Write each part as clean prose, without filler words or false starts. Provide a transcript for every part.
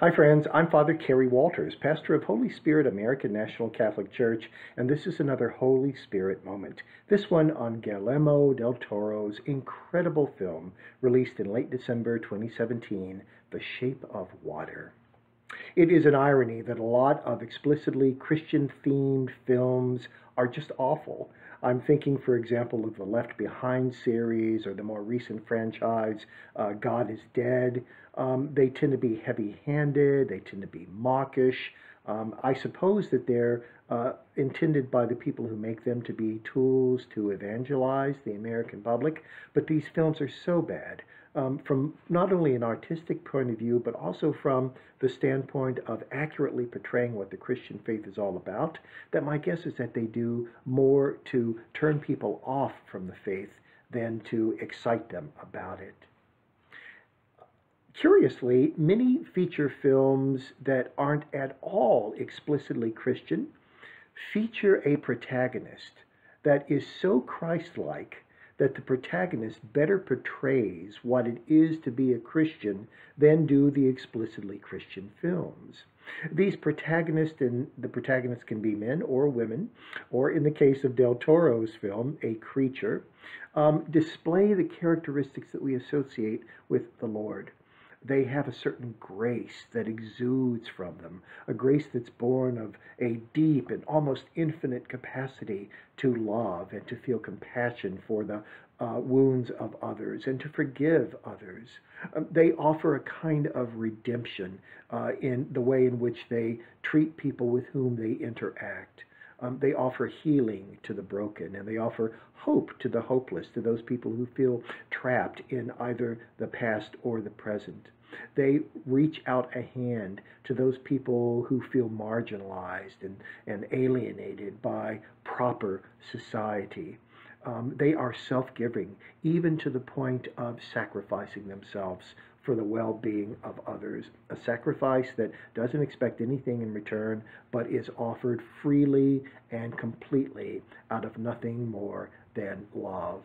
Hi, friends. I'm Father Kerry Walters, pastor of Holy Spirit American National Catholic Church, and this is another Holy Spirit moment. This one on Guillermo del Toro's incredible film, released in late December 2017, The Shape of Water. It is an irony that a lot of explicitly Christian-themed films are just awful. I'm thinking, for example, of the Left Behind series or the more recent franchise, God is Dead. They tend to be heavy-handed, they tend to be mawkish. I suppose that they're intended by the people who make them to be tools to evangelize the American public, but these films are so bad. From not only an artistic point of view, but also from the standpoint of accurately portraying what the Christian faith is all about, that my guess is that they do more to turn people off from the faith than to excite them about it. Curiously, many feature films that aren't at all explicitly Christian feature a protagonist that is so Christ-like that the protagonist better portrays what it is to be a Christian than do the explicitly Christian films. These protagonists, and the protagonists can be men or women, or in the case of Del Toro's film, a creature, display the characteristics that we associate with the Lord. They have a certain grace that exudes from them, a grace that's born of a deep and almost infinite capacity to love and to feel compassion for the wounds of others and to forgive others. They offer a kind of redemption in the way in which they treat people with whom they interact. They offer healing to the broken, and they offer hope to the hopeless, to those people who feel trapped in either the past or the present. They reach out a hand to those people who feel marginalized and alienated by proper society. They are self-giving, even to the point of sacrificing themselves for the well-being of others. A sacrifice that doesn't expect anything in return, but is offered freely and completely out of nothing more than love.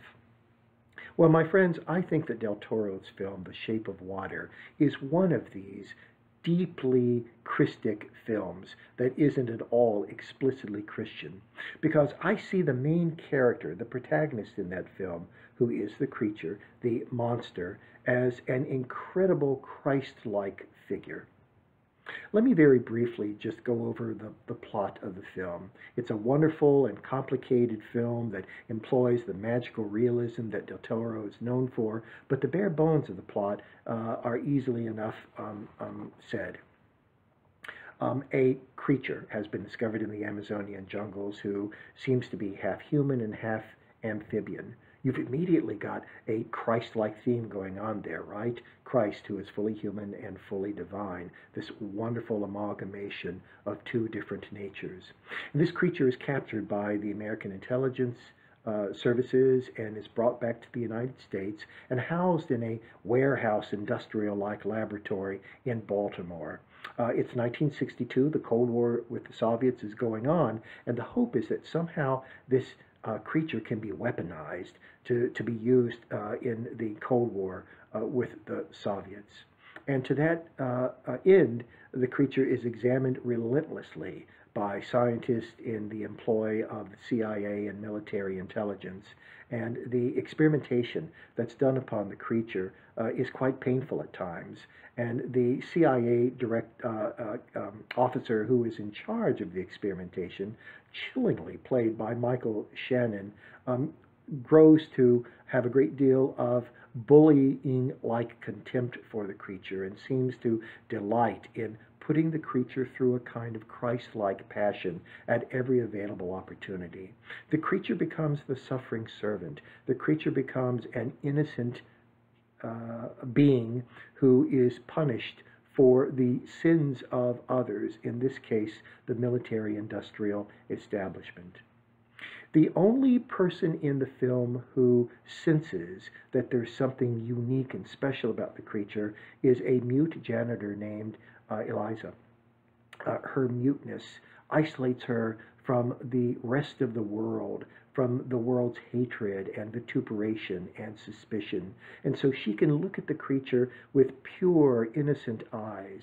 Well, my friends, I think that Del Toro's film, The Shape of Water, is one of these deeply Christic films that isn't at all explicitly Christian, because I see the main character, the protagonist in that film, who is the creature, the monster, as an incredible Christ-like figure. Let me very briefly just go over the plot of the film. It's a wonderful and complicated film that employs the magical realism that Del Toro is known for, but the bare bones of the plot are easily enough said. A creature has been discovered in the Amazonian jungles who seems to be half human and half amphibian. You've immediately got a Christ-like theme going on there, right? Christ, who is fully human and fully divine, this wonderful amalgamation of two different natures. And this creature is captured by the American intelligence services and is brought back to the United States and housed in a warehouse industrial-like laboratory in Baltimore. It's 1962, the Cold War with the Soviets is going on, and the hope is that somehow this creature can be weaponized to be used in the Cold War with the Soviets. And to that end, the creature is examined relentlessly by scientists in the employ of the CIA and military intelligence. And the experimentation that's done upon the creature is quite painful at times. And the CIA officer who is in charge of the experimentation, chillingly played by Michael Shannon, grows to have a great deal of bullying-like contempt for the creature and seems to delight in putting the creature through a kind of Christ-like passion at every available opportunity. The creature becomes the suffering servant. The creature becomes an innocent being who is punished for the sins of others, in this case, the military-industrial establishment. The only person in the film who senses that there's something unique and special about the creature is a mute janitor named Eliza. Her muteness isolates her from the rest of the world, from the world's hatred and vituperation and suspicion. And so she can look at the creature with pure, innocent eyes.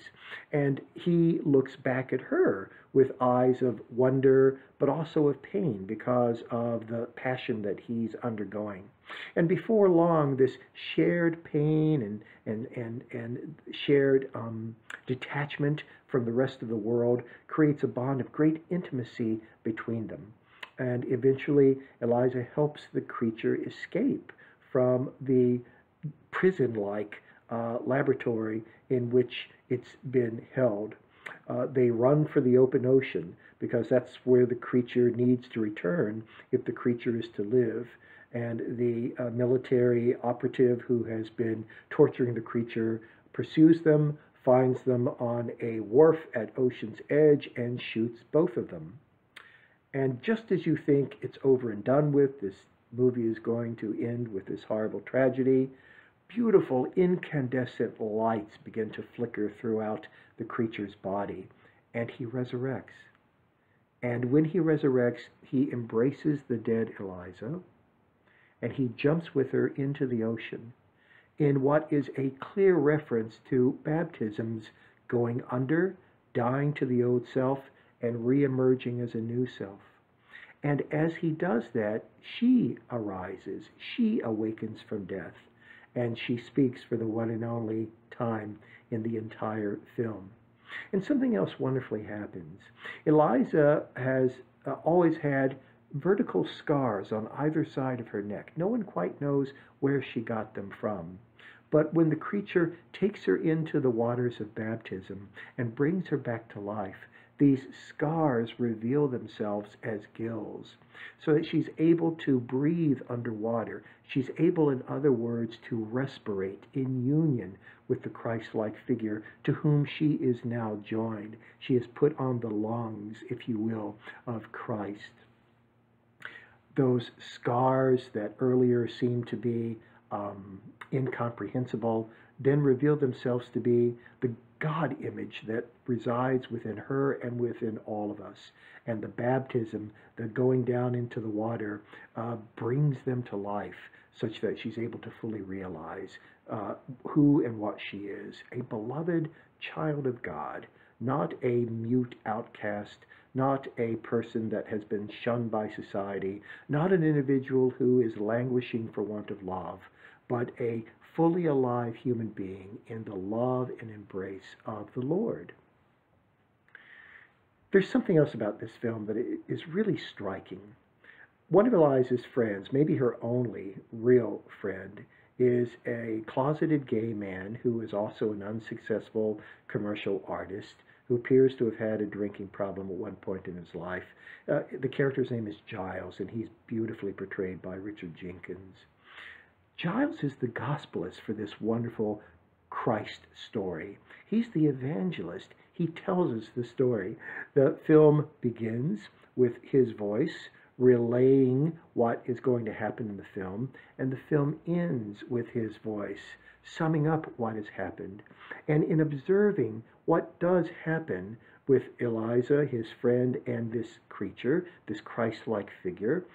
And he looks back at her with eyes of wonder, but also of pain because of the passion that he's undergoing. And before long, this shared pain and shared detachment from the rest of the world creates a bond of great intimacy between them. And eventually, Eliza helps the creature escape from the prison-like laboratory in which it's been held. They run for the open ocean because that's where the creature needs to return if the creature is to live. And the military operative who has been torturing the creature pursues them, finds them on a wharf at ocean's edge, and shoots both of them. And just as you think it's over and done with, this movie is going to end with this horrible tragedy, beautiful incandescent lights begin to flicker throughout the creature's body, and he resurrects. And when he resurrects, he embraces the dead Eliza, and he jumps with her into the ocean in what is a clear reference to baptisms, going under, dying to the old self, and re-emerging as a new self. And as he does that, she arises, she awakens from death, and she speaks for the one and only time in the entire film. And something else wonderfully happens. Eliza has always had vertical scars on either side of her neck. No one quite knows where she got them from. But when the creature takes her into the waters of baptism and brings her back to life, these scars reveal themselves as gills, so that she's able to breathe underwater. She's able, in other words, to respirate in union with the Christ-like figure to whom she is now joined. She has put on the lungs, if you will, of Christ. Those scars that earlier seemed to be incomprehensible then reveal themselves to be the God image that resides within her and within all of us. And the baptism, the going down into the water, brings them to life such that she's able to fully realize who and what she is. A beloved child of God, not a mute outcast, not a person that has been shunned by society, not an individual who is languishing for want of love, but a fully alive human being in the love and embrace of the Lord. There's something else about this film that is really striking. One of Eliza's friends, maybe her only real friend, is a closeted gay man who is also an unsuccessful commercial artist who appears to have had a drinking problem at one point in his life. The character's name is Giles, and he's beautifully portrayed by Richard Jenkins. Giles is the gospelist for this wonderful Christ story. He's the evangelist. He tells us the story. The film begins with his voice relaying what is going to happen in the film, and the film ends with his voice summing up what has happened. And in observing what does happen with Eliza, his friend, and this creature, this Christ-like figure,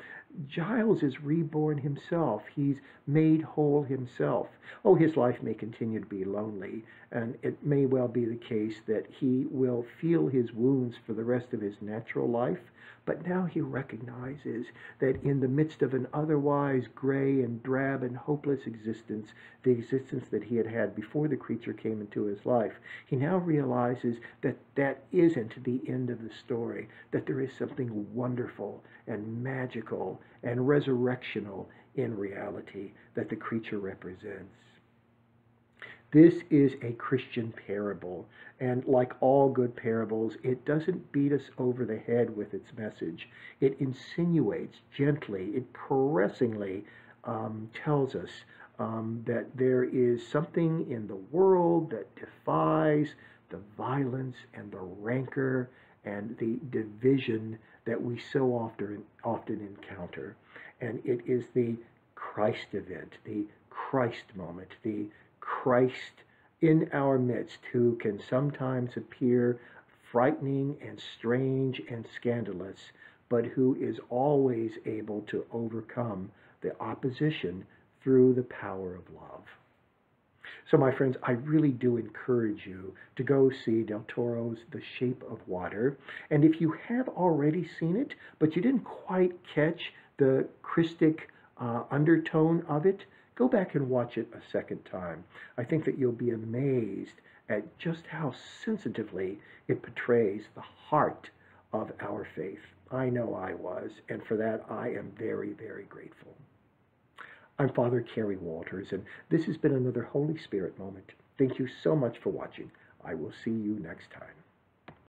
Giles is reborn himself. He's made whole himself. Oh, his life may continue to be lonely, and it may well be the case that he will feel his wounds for the rest of his natural life, but now he recognizes that in the midst of an otherwise gray and drab and hopeless existence, the existence that he had had before the creature came into his life, he now realizes that that isn't the end of the story, that there is something wonderful and magical and resurrectional in reality that the creature represents. This is a Christian parable, and like all good parables, it doesn't beat us over the head with its message. It insinuates gently, it caressingly tells us that there is something in the world that defies the violence and the rancor and the division that we so often encounter. And it is the Christ event, the Christ moment, the Christ in our midst who can sometimes appear frightening and strange and scandalous, but who is always able to overcome the opposition through the power of love. So, my friends, I really do encourage you to go see Del Toro's The Shape of Water. And if you have already seen it, but you didn't quite catch the Christic undertone of it, go back and watch it a second time. I think that you'll be amazed at just how sensitively it portrays the heart of our faith. I know I was, and for that I am very, very grateful. I'm Father Kerry Walters, and this has been another Holy Spirit moment. Thank you so much for watching. I will see you next time.